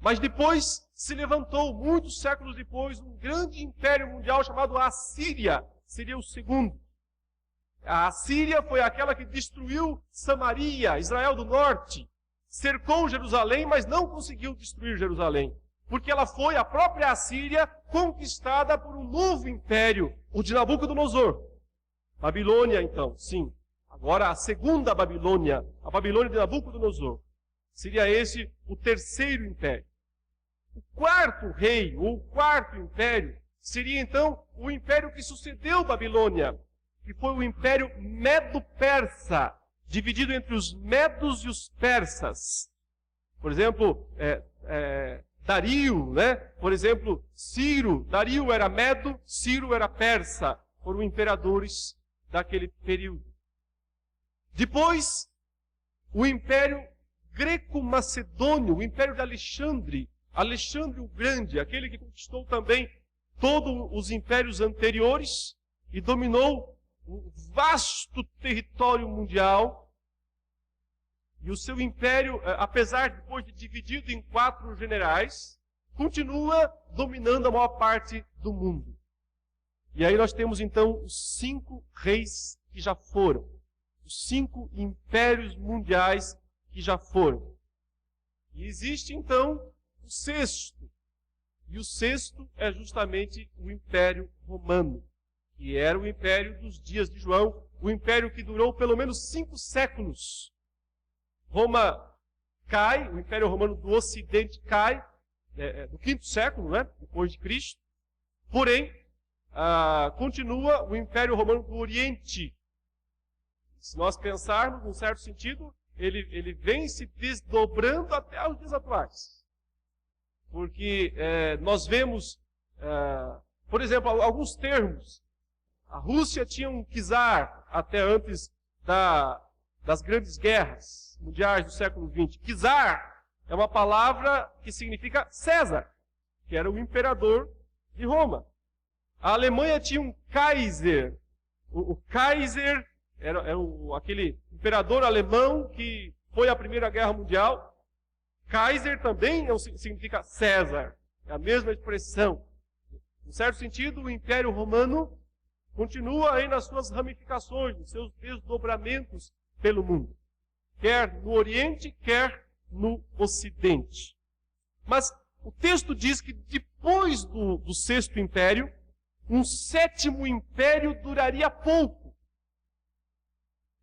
Mas depois se levantou, muitos séculos depois, um grande império mundial chamado Assíria. Seria o segundo. A Assíria foi aquela que destruiu Samaria, Israel do Norte. Cercou Jerusalém, mas não conseguiu destruir Jerusalém. Porque ela foi, a própria Assíria, conquistada por um novo império, o de Nabucodonosor. Babilônia, então, sim. Agora a segunda Babilônia, a Babilônia de Nabucodonosor. Seria esse o terceiro império. O quarto rei, ou o quarto império, seria então o império que sucedeu Babilônia, que foi o império Medo-Persa, dividido entre os medos e os persas. Por exemplo, Dario, né? Por exemplo, Ciro. Dario era medo, Ciro era persa. Foram imperadores daquele período. Depois, o império greco-macedônio, o império de Alexandre. Alexandre o Grande, aquele que conquistou também todos os impérios anteriores e dominou um vasto território mundial. E o seu império, apesar de depois de dividido em 4 generais, continua dominando a maior parte do mundo. E aí nós temos então os 5 reis que já foram. Os 5 impérios mundiais que já foram. E existe então o sexto. E o sexto é justamente o Império Romano, que era o império dos dias de João, o império que durou pelo menos 5 séculos. Roma cai, o Império Romano do Ocidente cai, no 5º século, né, depois de Cristo. Porém, continua o Império Romano do Oriente. Se nós pensarmos, num certo sentido, ele vem se desdobrando até os dias atuais. Porque nós vemos, por exemplo, alguns termos. A Rússia tinha um czar até antes das grandes guerras mundiais do século XX. Czar é uma palavra que significa César, que era o imperador de Roma. A Alemanha tinha um Kaiser. O Kaiser era aquele imperador alemão que foi à Primeira Guerra Mundial. Kaiser também significa César. É a mesma expressão. Em certo sentido, o Império Romano continua aí nas suas ramificações, nos seus desdobramentos pelo mundo. Quer no Oriente, quer no Ocidente. Mas o texto diz que depois do 6º império, um 7º império duraria pouco.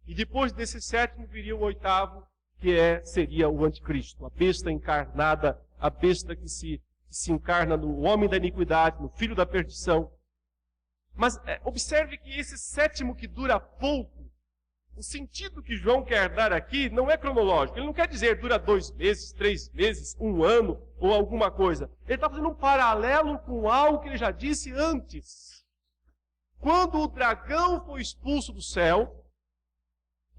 E depois desse 7º viria o 8º, que seria o anticristo, a besta encarnada, a besta que se encarna no homem da iniquidade, no filho da perdição. Mas observe que esse 7º que dura pouco, o sentido que João quer dar aqui não é cronológico. Ele não quer dizer dura 2 meses, 3 meses, 1 ano ou alguma coisa. Ele está fazendo um paralelo com algo que ele já disse antes. Quando o dragão foi expulso do céu,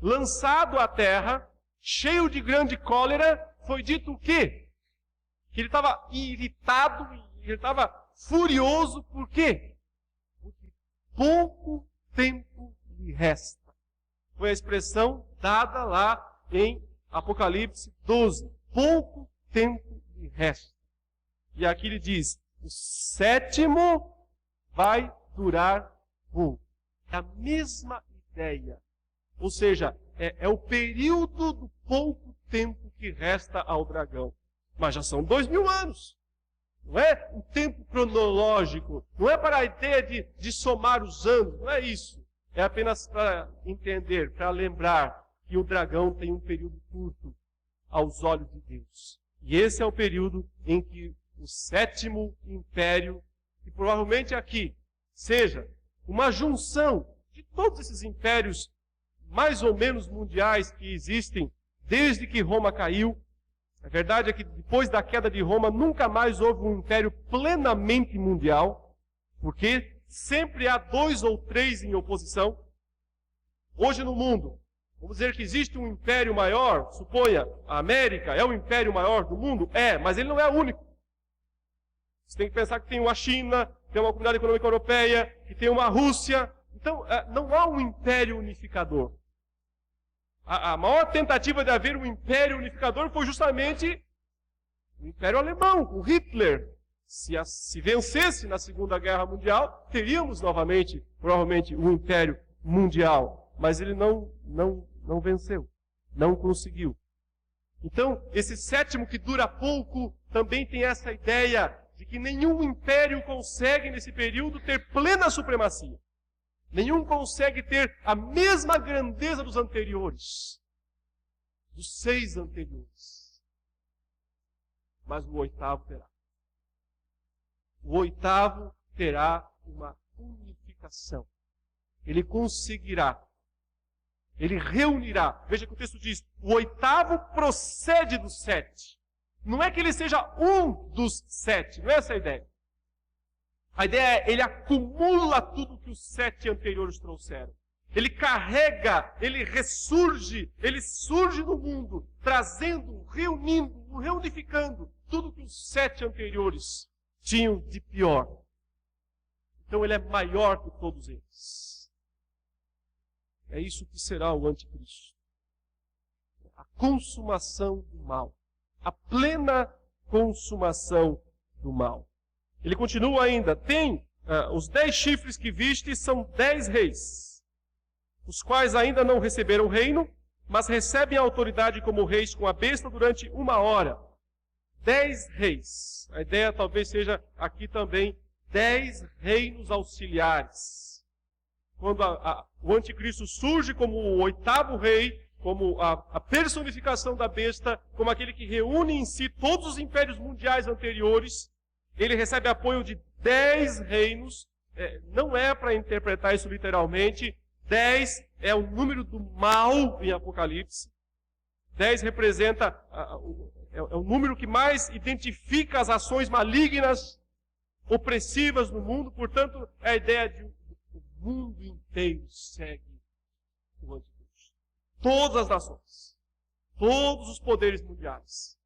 lançado à terra, cheio de grande cólera, foi dito o quê? Que ele estava irritado, ele estava furioso, por quê? Porque pouco tempo lhe resta. Foi a expressão dada lá em Apocalipse 12. Pouco tempo lhe resta. E aqui ele diz, o 7º vai durar pouco. É a mesma ideia. Ou seja, é o período do pouco tempo que resta ao dragão. Mas já são 2000 anos. Não é um tempo cronológico. Não é para a ideia de somar os anos. Não é isso. É apenas para entender, para lembrar que o dragão tem um período curto aos olhos de Deus. E esse é o período em que o 7º império, que provavelmente aqui seja uma junção de todos esses impérios mais ou menos mundiais que existem desde que Roma caiu. A verdade é que depois da queda de Roma nunca mais houve um império plenamente mundial, porque sempre há 2 ou 3 em oposição. Hoje no mundo, vamos dizer que existe um império maior, suponha, a América é o império maior do mundo? É, mas ele não é o único. Você tem que pensar que tem uma China, tem uma Comunidade Econômica Europeia, que tem uma Rússia. Então, não há um império unificador. A maior tentativa de haver um império unificador foi justamente o Império Alemão, o Hitler. Se vencesse na Segunda Guerra Mundial, teríamos novamente, provavelmente, um Império Mundial. Mas ele não venceu, não conseguiu. Então, esse sétimo que dura pouco também tem essa ideia de que nenhum império consegue, nesse período, ter plena supremacia. Nenhum consegue ter a mesma grandeza dos anteriores, dos 6 anteriores. Mas o oitavo terá. O oitavo terá uma unificação. Ele conseguirá. Ele reunirá. Veja que o texto diz, o oitavo procede dos 7. Não é que ele seja um dos 7, não é essa a ideia. A ideia é, ele acumula tudo que os 7 anteriores trouxeram. Ele carrega, ele ressurge, ele surge no mundo, trazendo, reunindo, reunificando tudo que os 7 anteriores tinham de pior. Então ele é maior que todos eles. É isso que será o anticristo. A consumação do mal. A plena consumação do mal. Ele continua ainda, tem os 10 chifres que viste são 10 reis, os quais ainda não receberam reino, mas recebem a autoridade como reis com a besta durante 1 hora. 10 reis. A ideia talvez seja aqui também 10 reinos auxiliares. Quando o anticristo surge como o oitavo rei, como a personificação da besta, como aquele que reúne em si todos os impérios mundiais anteriores, ele recebe apoio de 10 reinos. Não é para interpretar isso literalmente. 10 é o número do mal em Apocalipse. 10 representa, é o número que mais identifica as ações malignas, opressivas no mundo. Portanto, é a ideia de o mundo inteiro segue o anticristo. Todas as nações, todos os poderes mundiais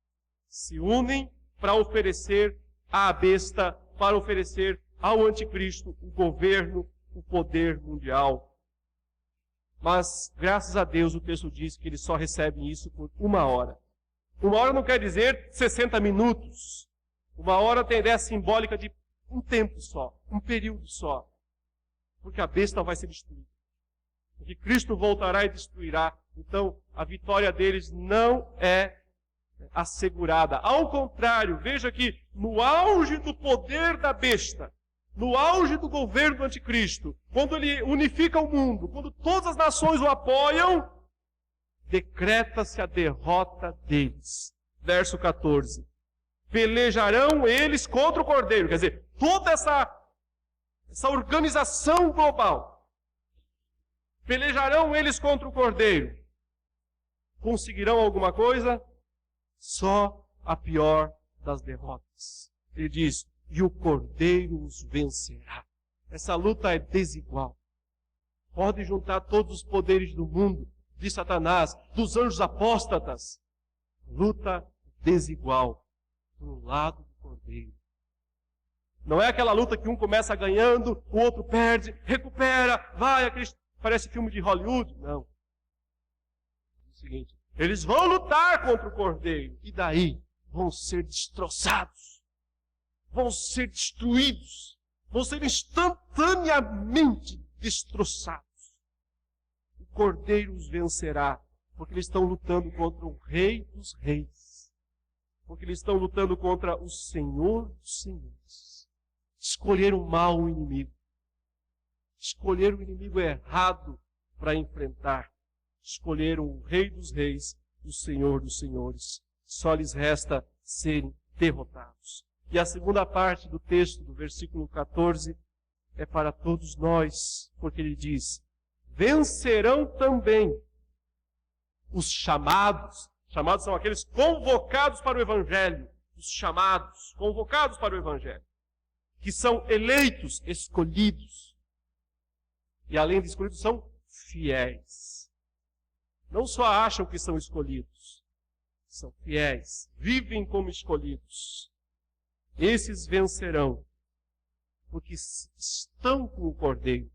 se unem para oferecer à besta, para oferecer ao anticristo o governo, o poder mundial. Mas, graças a Deus, o texto diz que eles só recebem isso por 1 hora. 1 hora não quer dizer 60 minutos. 1 hora tem a ideia simbólica de um tempo só, um período só. Porque a besta vai ser destruída. Porque Cristo voltará e destruirá. Então, a vitória deles não é assegurada. Ao contrário, veja que no auge do poder da besta, no auge do governo do anticristo, quando ele unifica o mundo, quando todas as nações o apoiam, decreta-se a derrota deles. Verso 14. Pelejarão eles contra o Cordeiro. Quer dizer, toda essa organização global. Pelejarão eles contra o Cordeiro. Conseguirão alguma coisa? Só a pior das derrotas. Ele diz, e o Cordeiro os vencerá. Essa luta é desigual. Pode juntar todos os poderes do mundo, de Satanás, dos anjos apóstatas. Luta desigual. Do lado do Cordeiro. Não é aquela luta que um começa ganhando, o outro perde, recupera, vai, parece filme de Hollywood. Não. É o seguinte, eles vão lutar contra o Cordeiro. E daí vão ser destroçados. Vão ser destruídos. Vão ser instantaneamente destroçados. O Cordeiro os vencerá. Porque eles estão lutando contra o Rei dos Reis. Porque eles estão lutando contra o Senhor dos Senhores. Escolheram mal o inimigo. Escolheram o inimigo errado para enfrentar. Escolheram o Rei dos Reis, o Senhor dos Senhores. Só lhes resta serem derrotados. E a segunda parte do texto, do versículo 14, é para todos nós, porque ele diz, vencerão também os chamados. Chamados são aqueles convocados para o Evangelho. Os chamados, convocados para o Evangelho. Que são eleitos, escolhidos. E além de escolhidos, são fiéis. Não só acham que são escolhidos, são fiéis, vivem como escolhidos. esses vencerão, porque estão com o Cordeiro.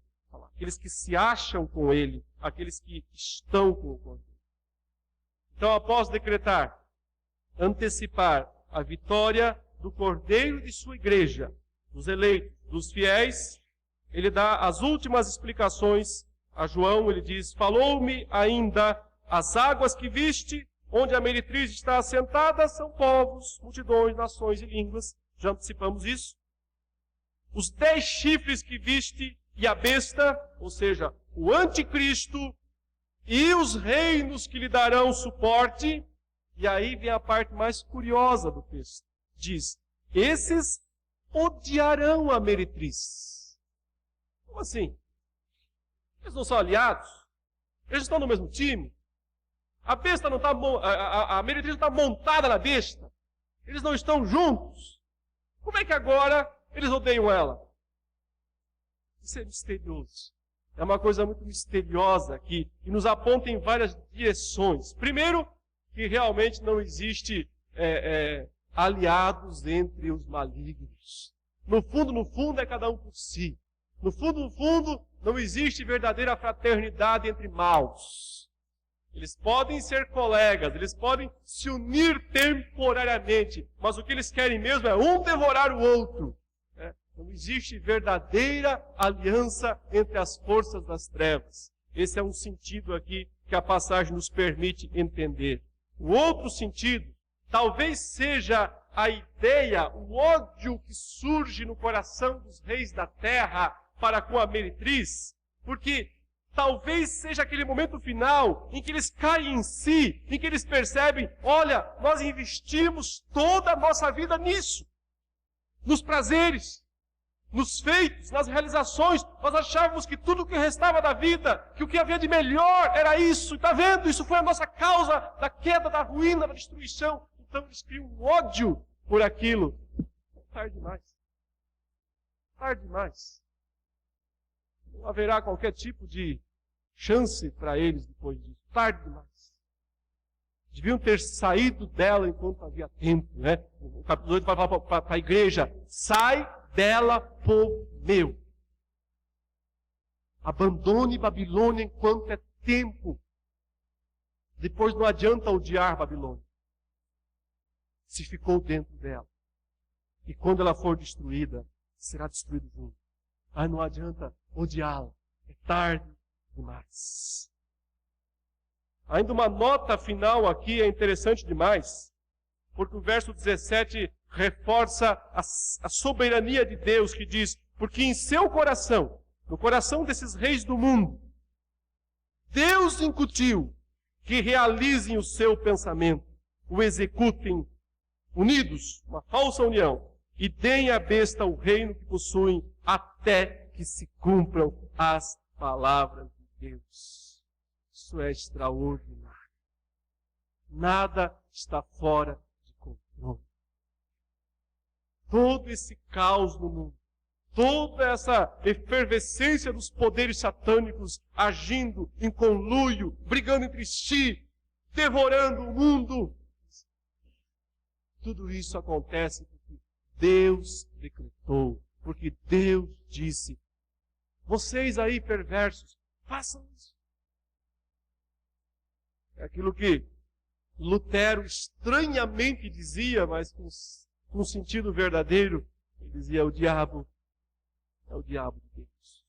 Aqueles que se acham com ele, aqueles que estão com o Cordeiro. Então, após decretar, antecipar a vitória do Cordeiro e de sua igreja, dos eleitos, dos fiéis, ele dá as últimas explicações a João. Ele diz: falou-me ainda, as águas que viste, onde a meretriz está assentada, são povos, multidões, nações e línguas. Já antecipamos isso. Os 10 chifres que viste e a besta, ou seja, o anticristo e os reinos que lhe darão suporte. E aí vem a parte mais curiosa do texto. Diz: esses odiarão a meretriz. Como assim? Eles não são aliados? Eles estão no mesmo time? A besta não está, a meretriz não está montada na besta? Eles não estão juntos? Como é que agora eles odeiam ela? Isso é misterioso. É uma coisa muito misteriosa aqui, e nos aponta em várias direções. Primeiro, que realmente não existe aliados entre os malignos. No fundo, é cada um por si. No fundo, não existe verdadeira fraternidade entre maus. Eles podem ser colegas, eles podem se unir temporariamente, mas o que eles querem mesmo é um devorar o outro. Não existe verdadeira aliança entre as forças das trevas. Esse é um sentido aqui que a passagem nos permite entender. O outro sentido, talvez seja a ideia, o ódio que surge no coração dos reis da terra para com a meretriz, porque talvez seja aquele momento final em que eles caem em si, em que eles percebem: olha, nós investimos toda a nossa vida nisso, nos prazeres, nos feitos, nas realizações. Nós achávamos que tudo o que restava da vida, que o que havia de melhor era isso. Está vendo? Isso foi a nossa causa da queda, da ruína, da destruição. Então eles criam um ódio por aquilo. Tarde demais. Tarde demais. Não haverá qualquer tipo de chance para eles depois disso. Tarde demais. Deviam ter saído dela enquanto havia tempo, né? O capítulo 8 vai falar para a igreja: sai dela, povo meu. Abandone Babilônia enquanto é tempo. Depois não adianta odiar Babilônia, se ficou dentro dela. E quando ela for destruída, será destruído junto. Aí não adianta odiá-la. É tarde demais. Ainda uma nota final aqui é interessante demais, porque o verso 17 reforça a soberania de Deus, que diz: porque em seu coração, no coração desses reis do mundo, Deus incutiu que realizem o seu pensamento, o executem unidos, uma falsa união, e deem à besta o reino que possuem, até que se cumpram as palavras de Deus. Isso é extraordinário. Nada está fora de controle. Todo esse caos no mundo, toda essa efervescência dos poderes satânicos agindo em conluio, brigando entre si, devorando o mundo, tudo isso acontece porque Deus decretou, porque Deus disse: vocês aí perversos, façam isso. É aquilo que Lutero estranhamente dizia, mas com sentido verdadeiro. Ele dizia: o diabo é o diabo de Deus.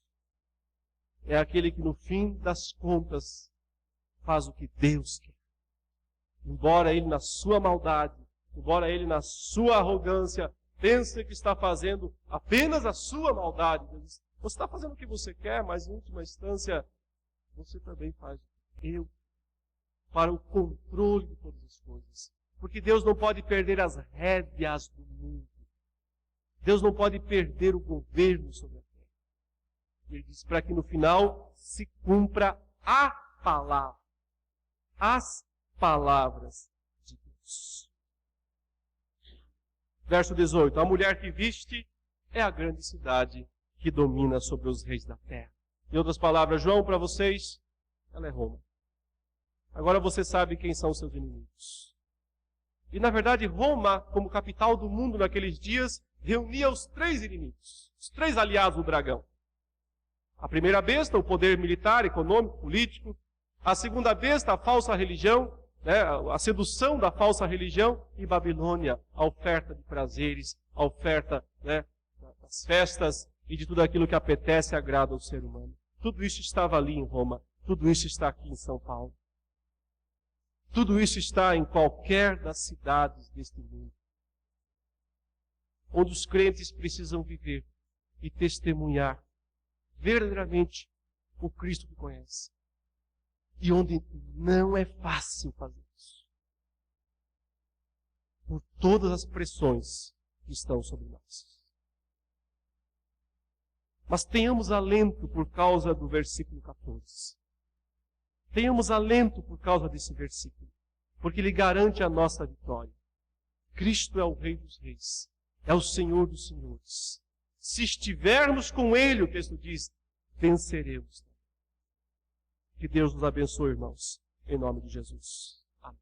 É aquele que no fim das contas faz o que Deus quer. Embora ele na sua maldade, embora ele na sua arrogância pense que está fazendo apenas a sua maldade, você está fazendo o que você quer, mas em última instância você também faz o que eu, para o controle de todas as coisas. Porque Deus não pode perder as rédeas do mundo. Deus não pode perder o governo sobre a terra. Ele diz para que no final se cumpra a palavra. As palavras de Deus. Verso 18. A mulher que viste é a grande cidade que domina sobre os reis da terra. Em outras palavras, João, para vocês, ela é Roma. Agora você sabe quem são seus inimigos. E, na verdade, Roma, como capital do mundo naqueles dias, reunia os três inimigos, os três aliados do dragão. A primeira besta, o poder militar, econômico, político. A segunda besta, a falsa religião, né, a sedução da falsa religião. E Babilônia, a oferta de prazeres, a oferta, né, das festas e de tudo aquilo que apetece e agrada ao ser humano. Tudo isso estava ali em Roma. Tudo isso está aqui em São Paulo. Tudo isso está em qualquer das cidades deste mundo, onde os crentes precisam viver e testemunhar verdadeiramente o Cristo que conhece. E onde não é fácil fazer isso, por todas as pressões que estão sobre nós. Mas tenhamos alento por causa do versículo 14. Tenhamos alento por causa desse versículo, porque ele garante a nossa vitória. Cristo é o Rei dos Reis, é o Senhor dos Senhores. Se estivermos com Ele, o texto diz, venceremos. Que Deus nos abençoe, irmãos, em nome de Jesus. Amém.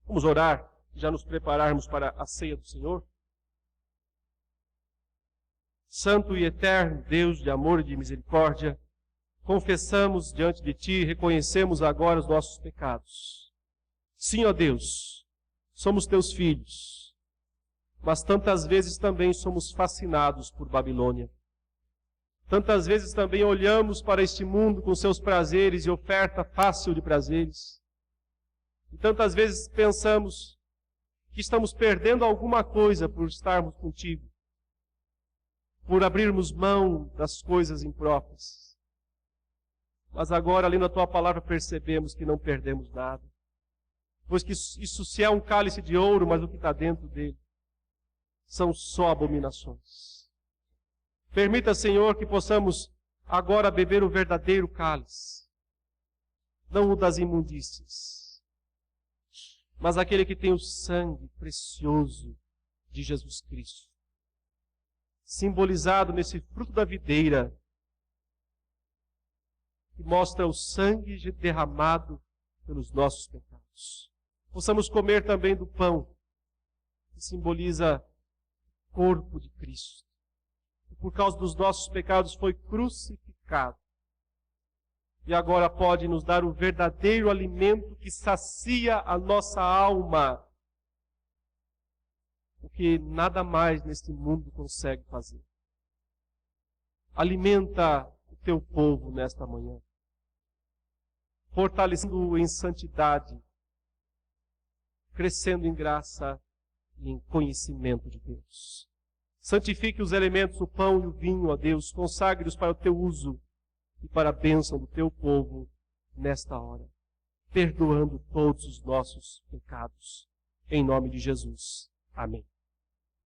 Vamos orar e já nos prepararmos para a ceia do Senhor. Santo e eterno Deus de amor e de misericórdia, confessamos diante de Ti e reconhecemos agora os nossos pecados. Sim, ó Deus, somos Teus filhos, mas tantas vezes também somos fascinados por Babilônia. Tantas vezes também olhamos para este mundo com seus prazeres e oferta fácil de prazeres. E tantas vezes pensamos que estamos perdendo alguma coisa por estarmos contigo, por abrirmos mão das coisas impróprias. Mas agora, lendo a Tua palavra, percebemos que não perdemos nada. Pois que isso se é um cálice de ouro, mas o que está dentro dele são só abominações. Permita, Senhor, que possamos agora beber o verdadeiro cálice. Não o das imundícias, mas aquele que tem o sangue precioso de Jesus Cristo. Simbolizado nesse fruto da videira, que mostra o sangue derramado pelos nossos pecados. Possamos comer também do pão, que simboliza o corpo de Cristo. E por causa dos nossos pecados foi crucificado. E agora pode nos dar o verdadeiro alimento que sacia a nossa alma. O que nada mais neste mundo consegue fazer. Alimenta o Teu povo nesta manhã, fortalecendo-o em santidade, crescendo em graça e em conhecimento de Deus. Santifique os elementos, o pão e o vinho, ó Deus, consagre-os para o Teu uso e para a bênção do Teu povo nesta hora, perdoando todos os nossos pecados. Em nome de Jesus. Amém.